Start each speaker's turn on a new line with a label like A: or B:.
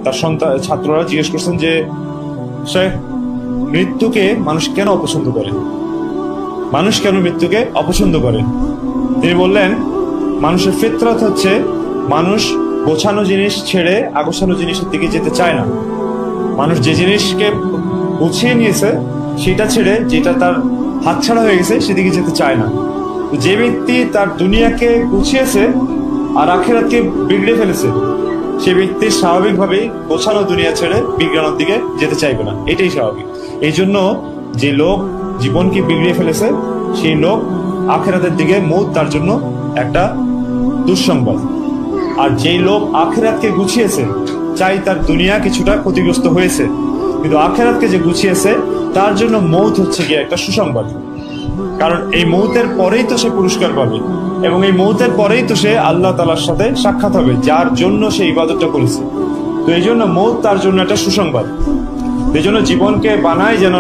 A: তার ছাত্ররা জিজ্ঞেস করছেন যে শেখ, মৃত্যুকে মানুষ কেন অপছন্দ করে? মানুষ কেন মৃত্যুকে অপছন্দ করে? তিনি বললেন, মানুষের ফিতরত হচ্ছে মানুষ গোছানো জিনিস ছেড়ে আগোছানো জিনিসের দিকে যেতে চায় না। মানুষ যে জিনিসকে গুছিয়ে নিয়েছে সেটা ছেড়ে যেটা তার হাতছাড়া হয়ে গেছে সেদিকে যেতে চায় না। যে ব্যক্তি তার দুনিয়াকে গুছিয়েছে আর আখিরাতকে বিগড়ে ফেলেছে, সে ব্যক্তি স্বাভাবিকভাবেই গোছানো দুনিয়া ছেড়ে বিজ্ঞানের দিকে যেতে চাইবে না, এটাই স্বাভাবিক। এই জন্য যে লোক জীবনকে বিগড়িয়ে ফেলেছে সেই লোক আখিরাতের দিকে মৌত তার জন্য একটা দুঃসংবাদ। আর যেই লোক আখিরাতকে গুছিয়েছে, চাই তার দুনিয়া কিছুটা ক্ষতিগ্রস্ত হয়েছে, কিন্তু আখিরাতকে যে গুছিয়েছে তার জন্য মৌত হচ্ছে গিয়ে একটা সুসংবাদ। কারণ এই মৌতের পরেই তো সে পুরস্কার পাবে, এবং এই মৌতের পরেই তো সে আল্লাহ তাআলার সাথে সাক্ষাৎ হবে, যার জন্য সে ইবাদতটা করেছে। তো এই জন্য মৌত তার জন্য একটা সুসংবাদ। এই জন্য জীবনকে বানায় যেন